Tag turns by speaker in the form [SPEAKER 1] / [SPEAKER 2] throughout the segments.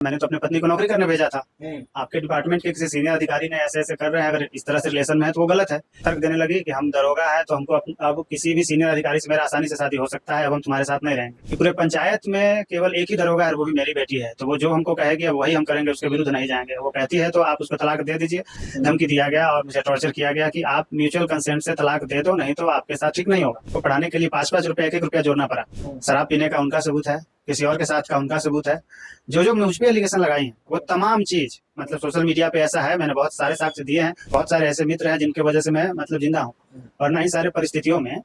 [SPEAKER 1] मैंने तो अपनी पत्नी को नौकरी करने भेजा था। आपके डिपार्टमेंट के किसी सीनियर अधिकारी ने ऐसे ऐसे कर रहे हैं, अगर इस तरह से रिलेशन में है तो वो गलत है। तर्क देने लगी कि हम दरोगा है तो हमको अब किसी भी सीनियर अधिकारी से मेरा आसानी से शादी हो सकता है, अब हम तुम्हारे साथ नहीं रहेंगे। पूरे पंचायत में केवल एक ही दरोगा है, वो भी मेरी बेटी है, तो वो जो हमको कहेगी अब वही हम करेंगे, उसके विरुद्ध नहीं जाएंगे। वो कहती है तो आप उसको तलाक दे दीजिए। धमकी दिया गया और मुझे टॉर्चर किया गया कि आप म्यूचुअल कंसेंट से तलाक दे दो, नहीं तो आपके साथ ठीक नहीं होगा। वो पढ़ाने के लिए 5-5 रुपए 1-1 रुपया जोड़ना पड़ा। शराब पीने का उनका सबूत है, किसी और के साथ का उनका सबूत है। जो जो मुझ पे एलिगेशन लगाई हैं वो तमाम चीज मतलब सोशल मीडिया पे ऐसा है, मैंने बहुत सारे साक्ष्य दिए हैं, बहुत सारे ऐसे मित्र हैं जिनके वजह से मैं मतलब जिंदा हूँ। और ना ही सारे परिस्थितियों में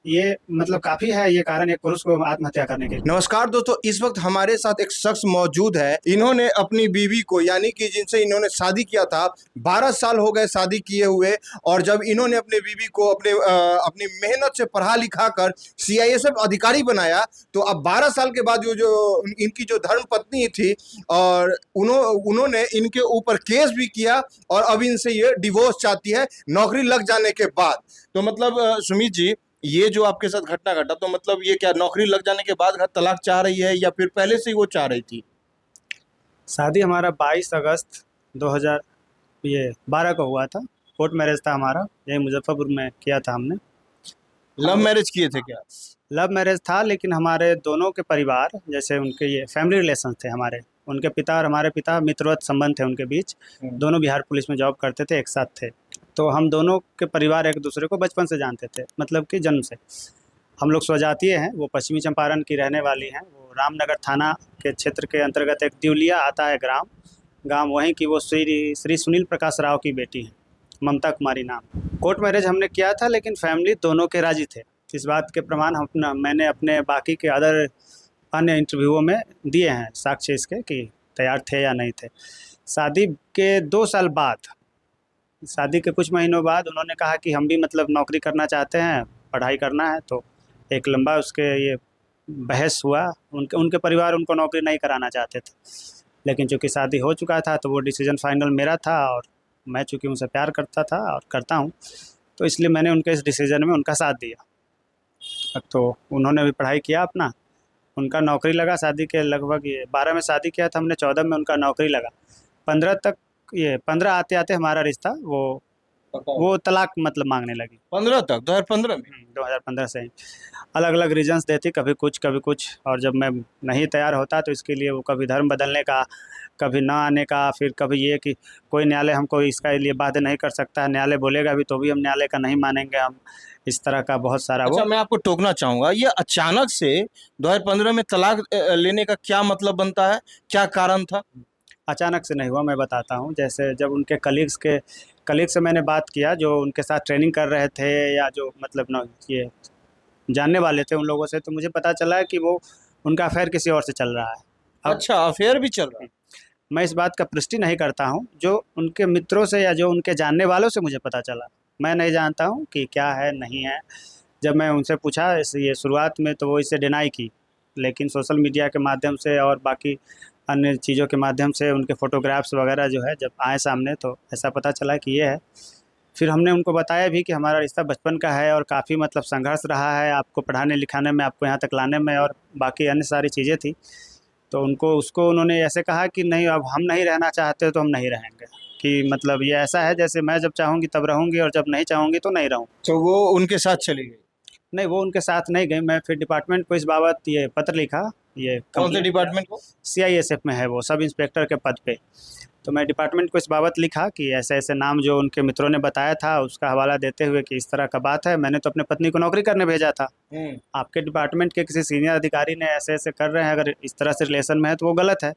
[SPEAKER 1] ये मतलब काफी है ये कारण एक पुरुष को आत्महत्या करने के लिए।
[SPEAKER 2] नमस्कार दोस्तों, इस वक्त हमारे साथ एक शख्स मौजूद है। इन्होंने अपनी बीवी को यानी कि जिनसे इन्होंने शादी किया था, 12 साल हो गए शादी किए हुए, और जब इन्होंने अपने बीवी को अपनी मेहनत से पढ़ा लिखा कर CISF अधिकारी बनाया, तो अब 12 साल के बाद इनकी जो धर्म पत्नी थी, और उन्होंने इनके ऊपर केस भी किया, और अब इनसे ये डिवोर्स चाहती है नौकरी लग जाने के बाद। तो मतलब सुमित जी, ये जो आपके साथ घटना घटा, तो मतलब ये क्या नौकरी लग जाने के बाद घर तलाक चाह रही है, या फिर पहले से ही वो चाह रही थी?
[SPEAKER 1] शादी हमारा 22 अगस्त 2012 को हुआ था। कोर्ट मैरिज था हमारा, यही मुजफ्फरपुर में किया था हमने।
[SPEAKER 2] लव मैरिज किए थे क्या?
[SPEAKER 1] लव मैरिज था, लेकिन हमारे दोनों के परिवार जैसे उनके ये फैमिली रिलेशन थे हमारे, उनके पिता और हमारे पिता मित्रवत संबंध थे उनके बीच। दोनों बिहार पुलिस में जॉब करते थे, एक साथ थे, तो हम दोनों के परिवार एक दूसरे को बचपन से जानते थे, मतलब कि जन्म से। हम लोग स्वजातीय हैं, वो पश्चिमी चंपारण की रहने वाली हैं, वो रामनगर थाना के क्षेत्र के अंतर्गत एक दिवलिया आता है गांव वहीं की वो श्री सुनील प्रकाश राव की बेटी हैं, ममता कुमारी नाम। कोर्ट मैरिज हमने किया था, लेकिन फैमिली दोनों के राजी थे। इस बात के प्रमाण मैंने अपने बाकी के अन्य इंटरव्यूओं में दिए हैं, साक्ष्य इसके कि तैयार थे या नहीं थे। शादी के 2 साल बाद, शादी के कुछ महीनों बाद उन्होंने कहा कि हम भी मतलब नौकरी करना चाहते हैं, पढ़ाई करना है। तो एक लंबा उसके ये बहस हुआ। उनके परिवार उनको नौकरी नहीं कराना चाहते थे, लेकिन चूंकि शादी हो चुका था तो वो डिसीजन फाइनल मेरा था, और मैं चूंकि उनसे प्यार करता था और करता हूँ, तो इसलिए मैंने उनके इस डिसीजन में उनका साथ दिया। तो उन्होंने भी पढ़ाई किया अपना, उनका नौकरी लगा। शादी के लगभग ये 12 में शादी किया था हमने, 14 में उनका नौकरी लगा। 15 आते आते हमारा रिश्ता वो तलाक मतलब मांगने लगी।
[SPEAKER 2] 15 तक 2015 में?
[SPEAKER 1] 2015 से ही अलग अलग रीजंस देती, कभी कुछ, और जब मैं नहीं तैयार होता तो इसके लिए वो कभी धर्म बदलने का, कभी ना आने का, फिर कभी ये कि कोई न्यायालय हमको इसका लिए बाध्य नहीं कर सकता है, न्यायालय बोलेगा भी तो भी हम न्यायालय का नहीं मानेंगे हम, इस तरह का बहुत सारा।
[SPEAKER 2] अच्छा,
[SPEAKER 1] वो
[SPEAKER 2] मैं आपको टोकना चाहूंगा, ये अचानक से 2015 में तलाक लेने का क्या मतलब बनता है, क्या कारण था?
[SPEAKER 1] अचानक से नहीं हुआ, मैं बताता हूँ। जैसे जब उनके कलीग से मैंने बात किया, जो उनके साथ ट्रेनिंग कर रहे थे या जो मतलब ना ये जानने वाले थे उन लोगों से, तो मुझे पता चला कि वो उनका अफेयर किसी और से चल रहा है। अब
[SPEAKER 2] अच्छा, अफेयर भी चल रहा है?
[SPEAKER 1] मैं इस बात का पुष्टि नहीं करता हूँ, जो उनके मित्रों से या जो उनके जानने वालों से मुझे पता चला, मैं नहीं जानता हूँ कि क्या है नहीं है। जब मैं उनसे पूछा ये शुरुआत में, तो वो इसे डिनाई की, लेकिन सोशल मीडिया के माध्यम से और बाकी अन्य चीज़ों के माध्यम से उनके फ़ोटोग्राफ्स वगैरह जो है जब आए सामने, तो ऐसा पता चला कि ये है। फिर हमने उनको बताया भी कि हमारा रिश्ता बचपन का है और काफ़ी मतलब संघर्ष रहा है आपको पढ़ाने लिखाने में, आपको यहाँ तक लाने में, और बाकी अन्य सारी चीज़ें थी। तो उन्होंने ऐसे कहा कि नहीं, अब हम नहीं रहना चाहते तो हम नहीं रहेंगे, कि मतलब ये ऐसा है जैसे मैं जब चाहूँगी तब रहूँगी और जब नहीं चाहूँगी तो नहीं रहूँ।
[SPEAKER 2] तो वो उनके साथ चली गई?
[SPEAKER 1] नहीं, वो उनके साथ नहीं गई। मैं फिर डिपार्टमेंट को इस बाबत ये पत्र लिखा। ये
[SPEAKER 2] कौन से डिपार्टमेंट को?
[SPEAKER 1] CISF में है, वो सब इंस्पेक्टर के पद पे। तो मैं डिपार्टमेंट को इस बाबत लिखा कि ऐसे ऐसे नाम जो उनके मित्रों ने बताया था उसका हवाला देते हुए कि इस तरह का बात है, मैंने तो अपनी पत्नी को नौकरी करने भेजा था। आपके डिपार्टमेंट के किसी सीनियर अधिकारी ने ऐसे ऐसे कर रहे हैं, अगर इस तरह से रिलेशन में है तो वो गलत है।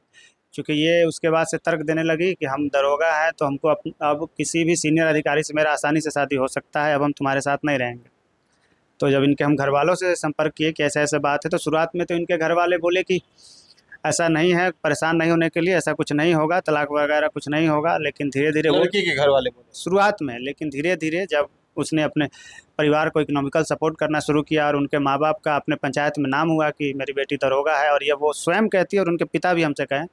[SPEAKER 1] क्योंकि ये उसके बाद से तर्क देने लगी कि हम दरोगा हैं तो हमको अब किसी भी सीनियर अधिकारी से मेरा आसानी से शादी हो सकता है, अब हम तुम्हारे साथ नहीं रहेंगे। तो जब इनके हम घर वालों से संपर्क किए कि ऐसा ऐसा बात है, तो शुरुआत में तो इनके घर वाले बोले कि ऐसा नहीं है, परेशान नहीं होने के लिए, ऐसा कुछ नहीं होगा, तलाक वगैरह कुछ नहीं होगा। लेकिन धीरे धीरे वो
[SPEAKER 2] लड़की के घर वाले बोले?
[SPEAKER 1] शुरुआत में, लेकिन धीरे धीरे जब उसने अपने परिवार को इकोनॉमिकल सपोर्ट करना शुरू किया और उनके माँ बाप का अपने पंचायत में नाम हुआ कि मेरी बेटी दरोगा है, और ये वो स्वयं कहती है और उनके पिता भी हमसे कहें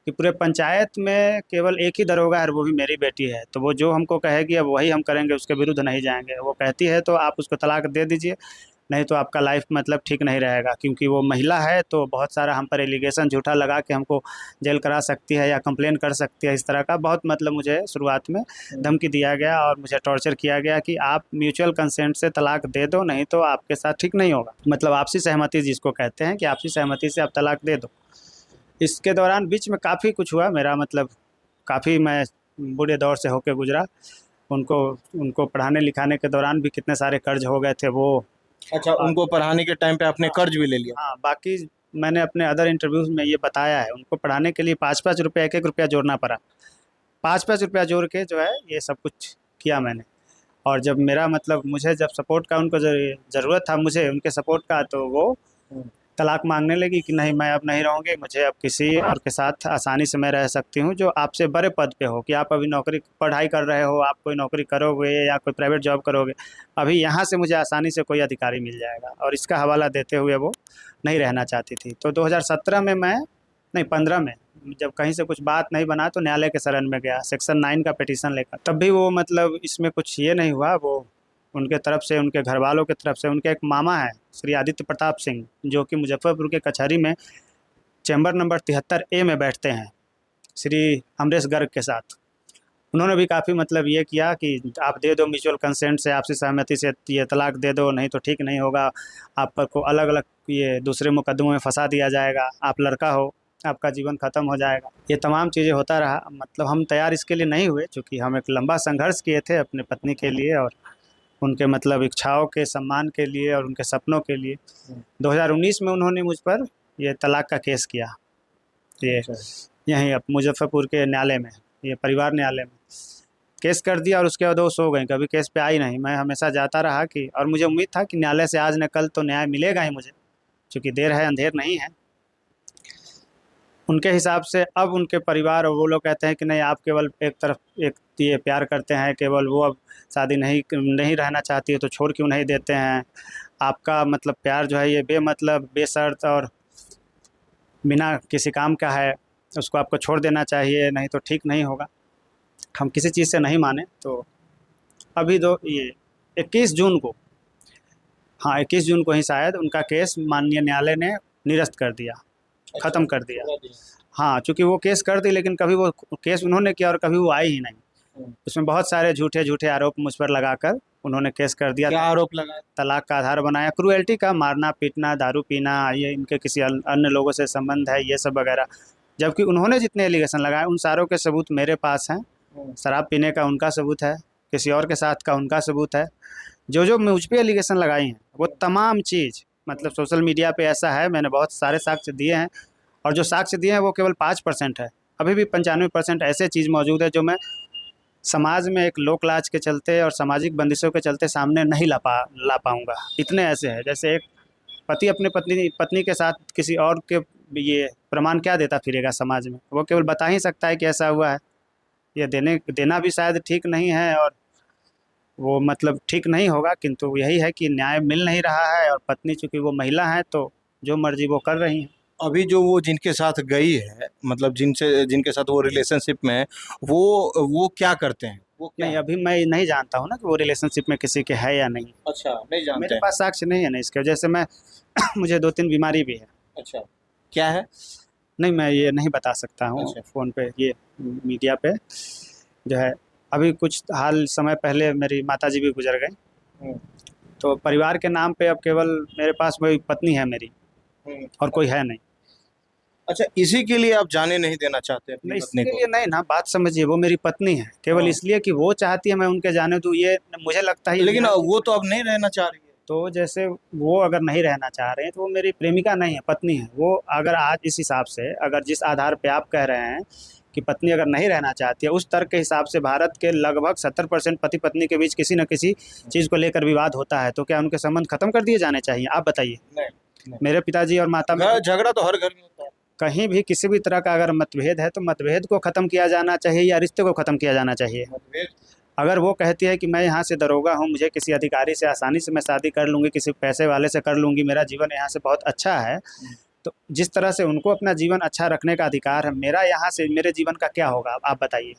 [SPEAKER 1] कि पूरे पंचायत में केवल एक ही दरोगा है, वो भी मेरी बेटी है, तो वो जो हमको कहेगी अब वही हम करेंगे, उसके विरुद्ध नहीं जाएंगे। वो कहती है तो आप उसको तलाक दे दीजिए, नहीं तो आपका लाइफ मतलब ठीक नहीं रहेगा, क्योंकि वो महिला है तो बहुत सारा हम पर एलिगेशन झूठा लगा के हमको जेल करा सकती है या कंप्लेन कर सकती है। इस तरह का बहुत मतलब मुझे शुरुआत में धमकी दिया गया और मुझे टॉर्चर किया गया कि आप म्यूचुअल कंसेंट से तलाक दे दो, नहीं तो आपके साथ ठीक नहीं होगा। मतलब आपसी सहमति जिसको कहते हैं कि आपसी सहमति से आप तलाक दे दो। इसके दौरान बीच में काफ़ी कुछ हुआ, मेरा मतलब काफ़ी मैं बुरे दौर से होके गुजरा। उनको उनको पढ़ाने लिखाने के दौरान भी कितने सारे कर्ज हो गए थे वो।
[SPEAKER 2] अच्छा, उनको पढ़ाने के टाइम पे आपने कर्ज भी ले लिया?
[SPEAKER 1] हाँ, बाकी मैंने अपने अदर इंटरव्यूज़ में ये बताया है, उनको पढ़ाने के लिए 5-5 रुपये, 1-1 रुपया जोड़ना पड़ा। 5-5 रुपया जोड़ के जो है ये सब कुछ किया मैंने। और जब मेरा मतलब मुझे जब सपोर्ट का उनको ज़रूरत था मुझे उनके सपोर्ट का, तो वो तलाक मांगने लगी कि नहीं मैं अब नहीं रहूँगी, मुझे अब किसी और के साथ आसानी से मैं रह सकती हूँ जो आपसे बड़े पद पे हो, कि आप अभी नौकरी पढ़ाई कर रहे हो, आप कोई नौकरी करोगे या कोई प्राइवेट जॉब करोगे, अभी यहाँ से मुझे आसानी से कोई अधिकारी मिल जाएगा। और इसका हवाला देते हुए वो नहीं रहना चाहती थी। तो 2017 में मैं नहीं 15 में जब कहीं से कुछ बात नहीं बना तो न्यायालय के शरण में गया सेक्शन 9 का पिटीशन लेकर। तब भी वो मतलब इसमें कुछ ये नहीं हुआ। वो उनके तरफ से, उनके घर वालों के तरफ से, उनके एक मामा हैं श्री आदित्य प्रताप सिंह, जो कि मुजफ्फरपुर के कचहरी में चैम्बर नंबर 73A में बैठते हैं श्री अमरेश गर्ग के साथ। उन्होंने भी काफ़ी मतलब ये किया कि आप दे दो म्यूचुअल कंसेंट से, आपसी सहमति से ये तलाक दे दो, नहीं तो ठीक नहीं होगा, आपको अलग अलग ये दूसरे मुकदमों में फंसा दिया जाएगा, आप लड़का हो, आपका जीवन ख़त्म हो जाएगा। ये तमाम चीज़ें होता रहा। मतलब हम तैयार इसके लिए नहीं हुए, चूँकि हम एक लंबा संघर्ष किए थे अपने पत्नी के लिए और उनके मतलब इच्छाओं के सम्मान के लिए और उनके सपनों के लिए। 2019 में उन्होंने मुझ पर ये तलाक का केस किया, ये यहीं अब मुजफ्फरपुर के न्यायालय में, ये परिवार न्यायालय में केस कर दिया। और उसके बाद वो सो गई, कभी केस पे आई नहीं। मैं हमेशा जाता रहा कि, और मुझे उम्मीद था कि न्यायालय से आज न कल तो न्याय मिलेगा ही मुझे, क्योंकि देर है अंधेर नहीं है। उनके हिसाब से अब उनके परिवार और वो लोग कहते हैं कि नहीं, आप केवल एक तरफ एक ये प्यार करते हैं, केवल वो अब शादी नहीं रहना चाहती है तो छोड़ क्यों नहीं देते हैं। आपका मतलब प्यार जो है ये बेमतलब, बेशर्त और बिना किसी काम का है, उसको आपको छोड़ देना चाहिए, नहीं तो ठीक नहीं होगा। हम किसी चीज़ से नहीं माने। तो अभी ये 21 जून को, हाँ 21 जून को ही शायद उनका केस माननीय न्यायालय ने निरस्त कर दिया, ख़त्म कर दिया। हाँ, चूँकि वो केस कर दी, लेकिन कभी वो केस उन्होंने किया और कभी वो आई ही नहीं। उसमें बहुत सारे झूठे आरोप मुझ पर लगाकर उन्होंने केस कर दिया।
[SPEAKER 2] क्या आरोप लगा?
[SPEAKER 1] तलाक का आधार बनाया, क्रूएल्टी का, मारना पीटना, दारू पीना, ये इनके किसी अन्य लोगों से संबंध है, ये सब वगैरह। जबकि उन्होंने जितने एलिगेशन लगाए उन सारों के सबूत मेरे पास हैं। शराब पीने का उनका सबूत है, किसी और के साथ का उनका सबूत है। जो मुझ पे एलिगेशन लगाई हैं वो तमाम चीज़ मतलब सोशल मीडिया पे ऐसा है, मैंने बहुत सारे साक्ष्य दिए हैं, और जो साक्ष्य दिए हैं वो केवल 5% है। अभी भी 95% ऐसे चीज़ मौजूद है जो मैं समाज में एक लोक लाज के चलते और सामाजिक बंदिशों के चलते सामने नहीं ला पाऊँगा। इतने ऐसे हैं, जैसे एक पति अपने पत्नी के साथ किसी और के ये प्रमाण क्या देता फिरेगा समाज में, वो केवल बता ही सकता है कि ऐसा हुआ है। ये देना भी शायद ठीक नहीं है और वो मतलब ठीक नहीं होगा, किंतु यही है कि न्याय मिल नहीं रहा है और पत्नी चूँकि वो महिला है तो जो मर्जी वो कर रही हैं।
[SPEAKER 2] अभी जो वो जिनके साथ गई है, मतलब जिनके साथ वो रिलेशनशिप में है, वो क्या करते हैं? वो क्या
[SPEAKER 1] नहीं,
[SPEAKER 2] है?
[SPEAKER 1] अभी मैं नहीं जानता हूँ ना कि वो रिलेशनशिप में किसी के है या नहीं।
[SPEAKER 2] अच्छा, नहीं जानते
[SPEAKER 1] मेरे
[SPEAKER 2] हैं।
[SPEAKER 1] पास साक्ष्य नहीं है ना इसके वजह से मैं मुझे 2-3 बीमारी भी है।
[SPEAKER 2] अच्छा, क्या है?
[SPEAKER 1] नहीं, मैं ये नहीं बता सकता हूँ
[SPEAKER 2] अच्छा।
[SPEAKER 1] फ़ोन पे, ये मीडिया पे जो है। अभी कुछ हाल समय पहले मेरी माताजी भी गुजर गई, तो परिवार के नाम पे अब केवल मेरे पास वही पत्नी है मेरी, और कोई है नहीं।
[SPEAKER 2] अच्छा, इसी के लिए आप जाने नहीं देना चाहते अपनी
[SPEAKER 1] नहीं,
[SPEAKER 2] पत्नी
[SPEAKER 1] इसके
[SPEAKER 2] को?
[SPEAKER 1] लिए नहीं ना, बात समझिए, वो मेरी पत्नी है, केवल
[SPEAKER 2] हाँ।
[SPEAKER 1] इसलिए कि वो चाहती है मैं उनके जाने दूँ, ये मुझे लगता है।
[SPEAKER 2] लेकिन वो तो अब नहीं रहना चाह रही है।
[SPEAKER 1] तो जैसे वो अगर नहीं रहना चाह रहे हैं तो वो मेरी प्रेमिका नहीं है, पत्नी है। वो अगर आज इस हिसाब से, अगर जिस आधार पे आप कह रहे हैं कि पत्नी अगर नहीं रहना चाहती है, उस तर्क के हिसाब से भारत के लगभग 70% पति पत्नी के बीच किसी न किसी चीज़ को लेकर विवाद होता है, तो क्या उनके संबंध खत्म कर दिए जाने चाहिए? आप बताइए।
[SPEAKER 2] नहीं।
[SPEAKER 1] मेरे पिताजी और माता में
[SPEAKER 2] झगड़ा तो हर घर में होता है।
[SPEAKER 1] कहीं भी किसी भी तरह का अगर मतभेद है तो मतभेद को ख़त्म किया जाना चाहिए या रिश्ते को ख़त्म किया जाना चाहिए। अगर वो कहती है कि मैं यहाँ से दरोगा हूँ, मुझे किसी अधिकारी से आसानी से मैं शादी कर लूँगी, किसी पैसे वाले से कर लूँगी, मेरा जीवन यहाँ से बहुत अच्छा है, तो जिस तरह से उनको अपना जीवन अच्छा रखने का अधिकार है, मेरा यहाँ से मेरे जीवन का क्या होगा, आप बताइए।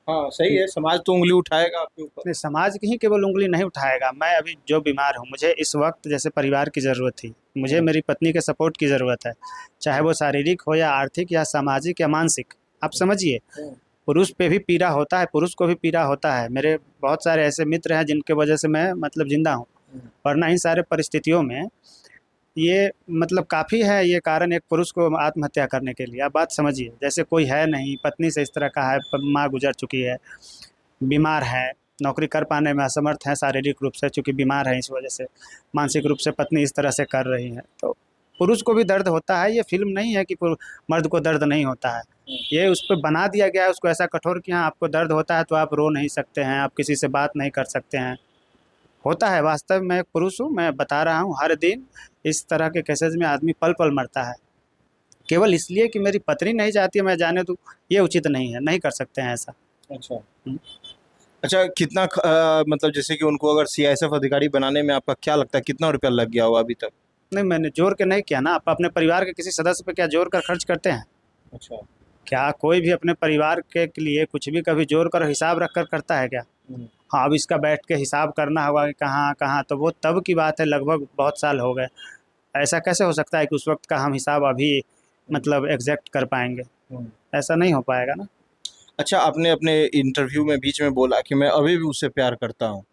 [SPEAKER 2] हाँ सही है, समाज तो उंगली उठाएगा आपके ऊपर।
[SPEAKER 1] नहीं, समाज की ही केवल उंगली नहीं उठाएगा। मैं अभी जो बीमार हूँ, मुझे इस वक्त जैसे परिवार की ज़रूरत थी, मुझे मेरी पत्नी के सपोर्ट की ज़रूरत है, चाहे वो शारीरिक हो या आर्थिक या सामाजिक या मानसिक। आप समझिए, पुरुष पे भी पीड़ा होता है, पुरुष को भी पीड़ा होता है। मेरे बहुत सारे ऐसे मित्र हैं जिनके वजह से मैं मतलब जिंदा हूँ, वरना इन सारे परिस्थितियों में ये मतलब काफ़ी है ये कारण एक पुरुष को आत्महत्या करने के लिए। आप बात समझिए, जैसे कोई है नहीं, पत्नी से इस तरह का है, माँ गुजर चुकी है, बीमार है, नौकरी कर पाने में असमर्थ है शारीरिक रूप से, चूँकि बीमार है इस वजह से, मानसिक रूप से पत्नी इस तरह से कर रही है, तो पुरुष को भी दर्द होता है। ये फिल्म नहीं है कि मर्द को दर्द नहीं होता है, ये उस पर बना दिया गया है उसको ऐसा कठोर कि हाँ आपको दर्द होता है तो आप रो नहीं सकते हैं, आप किसी से बात नहीं कर सकते हैं। होता है, वास्तव में एक पुरुष हूँ, मैं बता रहा हूँ, हर दिन इस तरह के केसेज में आदमी पल पल मरता है। केवल इसलिए कि मेरी पत्नी नहीं चाहती है मैं जाने दूँ, ये उचित नहीं है, नहीं कर सकते हैं ऐसा।
[SPEAKER 2] अच्छा। अच्छा, कितना मतलब जैसे कि उनको अगर सीआईएसएफ अधिकारी बनाने में आपका क्या लगता है, कितना रुपया लग गया होगा अभी तक?
[SPEAKER 1] नहीं, मैंने जोर के नहीं किया ना। आप अपने परिवार के किसी सदस्य पे क्या जोर कर खर्च करते हैं?
[SPEAKER 2] अच्छा।
[SPEAKER 1] क्या कोई भी अपने परिवार के लिए कुछ भी कभी जोर कर हिसाब रख कर करता है क्या? हाँ, अब इसका बैठ के हिसाब करना होगा कि कहाँ कहाँ, तो वो तब की बात है, लगभग बहुत साल हो गए। ऐसा कैसे हो सकता है कि उस वक्त का हम हिसाब अभी मतलब एग्जैक्ट कर पाएंगे? ऐसा नहीं हो पाएगा ना।
[SPEAKER 2] अच्छा, आपने अपने इंटरव्यू में बीच में बोला कि मैं अभी भी उससे प्यार करता हूँ,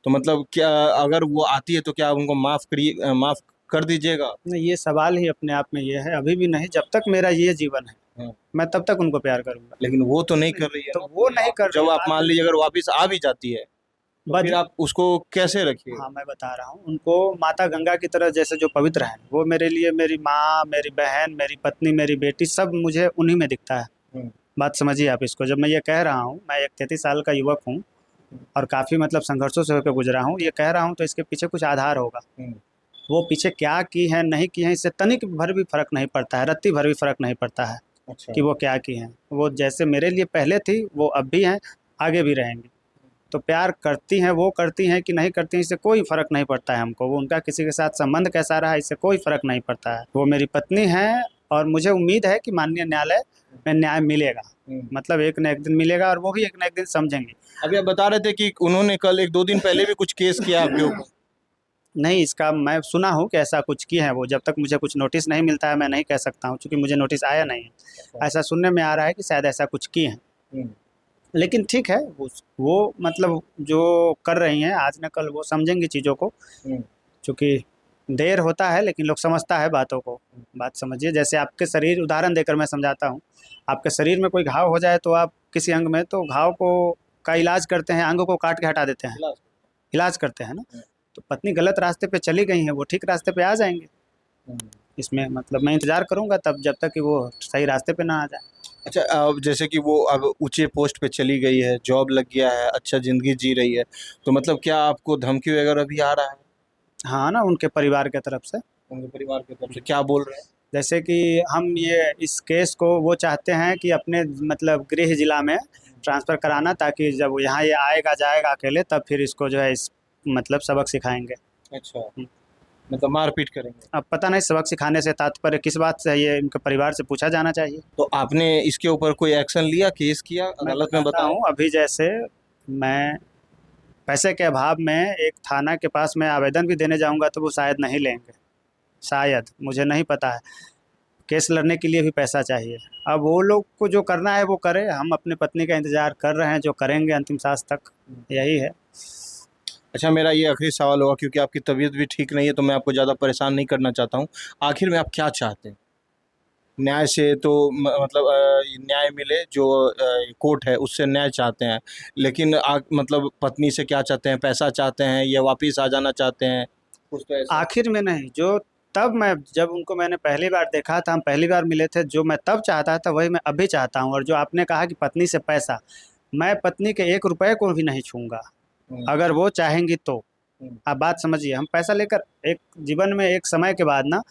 [SPEAKER 2] तो मतलब क्या अगर वो आती है तो क्या आप उनको माफ़ कर दीजिएगा?
[SPEAKER 1] नहीं, ये सवाल ही अपने आप में ये है, अभी भी नहीं, जब तक मेरा ये जीवन है
[SPEAKER 2] हाँ।
[SPEAKER 1] मैं तब तक उनको प्यार करूंगा।
[SPEAKER 2] लेकिन वो तो नहीं कर रही है
[SPEAKER 1] तो
[SPEAKER 2] ना,
[SPEAKER 1] वो नहीं कर रही
[SPEAKER 2] जब
[SPEAKER 1] है,
[SPEAKER 2] आप
[SPEAKER 1] बात
[SPEAKER 2] मान लीजिए अगर वापस आ भी जाती है तो
[SPEAKER 1] बद
[SPEAKER 2] फिर आप उसको कैसे रखिए?
[SPEAKER 1] हाँ, मैं बता रहा हूँ उनको, माता गंगा की तरह जैसे जो पवित्र है, वो मेरे लिए मेरी माँ, मेरी बहन, मेरी पत्नी, मेरी बेटी, सब मुझे उन्हीं में दिखता है। बात समझिए आप इसको, जब मैं ये कह रहा हूँ, मैं एक 33 साल का युवक हूँ और काफ़ी मतलब संघर्षों से होकर गुजरा हूँ, ये कह रहा हूँ तो इसके पीछे कुछ आधार होगा। वो पीछे क्या की है नहीं की है, इससे तनिक भर भी फर्क नहीं पड़ता है, रत्ती भर भी फर्क नहीं पड़ता है।
[SPEAKER 2] अच्छा।
[SPEAKER 1] कि वो क्या की हैं। वो जैसे मेरे लिए पहले थी, वो अब भी हैं, आगे भी रहेंगी। तो प्यार करती हैं, वो करती हैं कि नहीं करती हैं, इससे कोई फ़र्क नहीं पड़ता है हमको। वो उनका किसी के साथ संबंध कैसा रहा, इससे कोई फ़र्क नहीं पड़ता है। वो मेरी पत्नी हैं और मुझे उम्मीद है कि माननीय न्यायालय में न्याय मिलेगा। मतलब एक न एक दिन मिलेगा और वो भी एक न एक दिन समझेंगी।
[SPEAKER 2] अभी आप बता रहे थे कि उन्होंने कल 1-2 दिन पहले भी कुछ केस किया आपके ऊपर।
[SPEAKER 1] नहीं, इसका मैं सुना हूँ कि ऐसा कुछ की हैं वो, जब तक मुझे कुछ नोटिस नहीं मिलता है मैं नहीं कह सकता हूँ, चूँकि मुझे नोटिस आया नहीं है। ऐसा सुनने में आ रहा है कि शायद ऐसा कुछ की हैं। लेकिन ठीक है, वो मतलब जो कर रही हैं आज न कल वो समझेंगी चीज़ों को, चूँकि देर होता है लेकिन लोग समझता है बातों को। बात समझिए, जैसे आपके शरीर, उदाहरण देकर मैं समझाता हूँ, आपके शरीर में कोई घाव हो जाए तो आप किसी अंग में, तो घाव को का इलाज करते हैं, अंग को काट के हटा देते हैं, इलाज करते हैं ना। तो पत्नी गलत रास्ते पे चली गई हैं, वो ठीक रास्ते पे आ जाएंगे। इसमें मतलब मैं इंतज़ार करूँगा तब, जब तक कि वो सही रास्ते पे ना आ जाए।
[SPEAKER 2] अच्छा, जैसे कि वो अब ऊँचे पोस्ट पे चली गई है, जॉब लग गया है, अच्छा ज़िंदगी जी रही है, तो मतलब क्या आपको धमकी वगैरह भी आ रहा है?
[SPEAKER 1] हाँ ना, उनके परिवार के तरफ से।
[SPEAKER 2] उनके परिवार की तरफ से क्या बोल रहे हैं?
[SPEAKER 1] जैसे कि हम ये इस केस को वो चाहते हैं कि अपने मतलब गृह जिला में ट्रांसफ़र कराना, ताकि जब यहाँ ये आएगा जाएगा अकेले तब फिर इसको जो है इस मतलब सबक सिखाएंगे।
[SPEAKER 2] अच्छा, मतलब मारपीट करेंगे।
[SPEAKER 1] अब पता नहीं सबक सिखाने से तात्पर्य किस बात से है, ये इनके परिवार से पूछा जाना चाहिए।
[SPEAKER 2] तो आपने इसके ऊपर कोई एक्शन लिया, केस किया,
[SPEAKER 1] मैं
[SPEAKER 2] अदालत में
[SPEAKER 1] बताता
[SPEAKER 2] बताया?
[SPEAKER 1] हूँ, अभी जैसे मैं पैसे के अभाव में एक थाना के पास मैं आवेदन भी देने जाऊँगा तो वो शायद नहीं लेंगे, शायद, मुझे नहीं पता है। केस लड़ने के लिए भी पैसा चाहिए। अब वो लोग को जो करना है वो करे, हम अपनी पत्नी का इंतज़ार कर रहे हैं, जो करेंगे अंतिम सांस तक, यही है।
[SPEAKER 2] अच्छा, मेरा ये आखिरी सवाल होगा, क्योंकि आपकी तबीयत भी ठीक नहीं है तो मैं आपको ज़्यादा परेशान नहीं करना चाहता हूँ। आखिर में आप क्या चाहते हैं? न्याय से तो मतलब न्याय मिले, जो कोर्ट है उससे न्याय चाहते हैं, लेकिन मतलब पत्नी से क्या चाहते हैं? पैसा चाहते हैं या वापिस आ जाना चाहते हैं? कुछ तो ऐसा।
[SPEAKER 1] आखिर में नहीं, जो तब मैं जब उनको मैंने पहली बार देखा था, हम पहली बार मिले थे, जो मैं तब चाहता था वही मैं अभी चाहता हूँ। और जो आपने कहा कि पत्नी से पैसा, मैं पत्नी के 1 रुपए को भी नहीं छूँगा, अगर वो चाहेंगी तो। आप बात समझिए, हम पैसा लेकर एक जीवन में एक समय के बाद ना,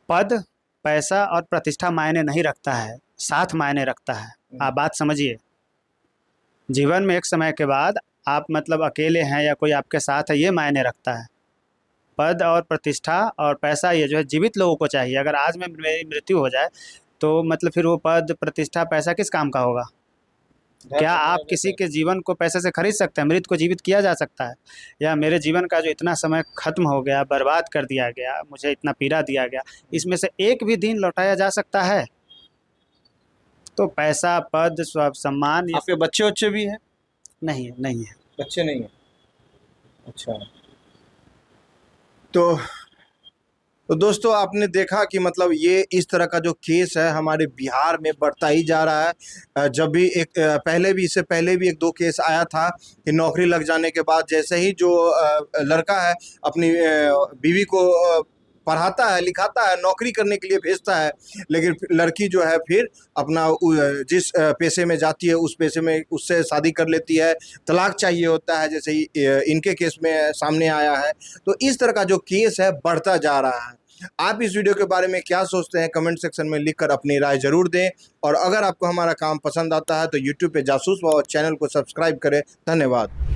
[SPEAKER 1] पद, पैसा और प्रतिष्ठा मायने नहीं रखता है, साथ मायने रखता है। आप बात समझिए, जीवन में एक समय के बाद आप मतलब अकेले हैं या कोई आपके साथ है, ये मायने रखता है। पद और प्रतिष्ठा और पैसा ये जो है जीवित लोगों को चाहिए। अगर आज में मेरी मृत्यु हो जाए तो मतलब फिर वो पद, प्रतिष्ठा, पैसा किस काम का होगा? क्या आप किसी के जीवन को पैसे से खरीद सकते हैं? मृत को जीवित किया जा सकता है? या मेरे जीवन का जो इतना समय खत्म हो गया, बर्बाद कर दिया गया, मुझे इतना पीड़ा दिया गया, इसमें से एक भी दिन लौटाया जा सकता है? तो पैसा, पद, सम्मान ये
[SPEAKER 2] आपके बच्चे भी हैं?
[SPEAKER 1] नहीं है, नहीं है।
[SPEAKER 2] बच्चे नहीं है। अच्छा। तो दोस्तों आपने देखा कि मतलब ये इस तरह का जो केस है हमारे बिहार में बढ़ता ही जा रहा है। जब भी पहले भी, इससे पहले भी एक दो केस आया था कि नौकरी लग जाने के बाद जैसे ही जो लड़का है अपनी बीवी को पढ़ाता है, लिखाता है, नौकरी करने के लिए भेजता है, लेकिन लड़की जो है फिर अपना जिस पेशे में जाती है उस पेशे में उससे शादी कर लेती है, तलाक चाहिए होता है, जैसे इनके केस में सामने आया है। तो इस तरह का जो केस है बढ़ता जा रहा है। आप इस वीडियो के बारे में क्या सोचते हैं कमेंट सेक्शन में लिखकर अपनी राय जरूर दें, और अगर आपको हमारा काम पसंद आता है तो यूट्यूब पे जासूस बाबा चैनल को सब्सक्राइब करें। धन्यवाद।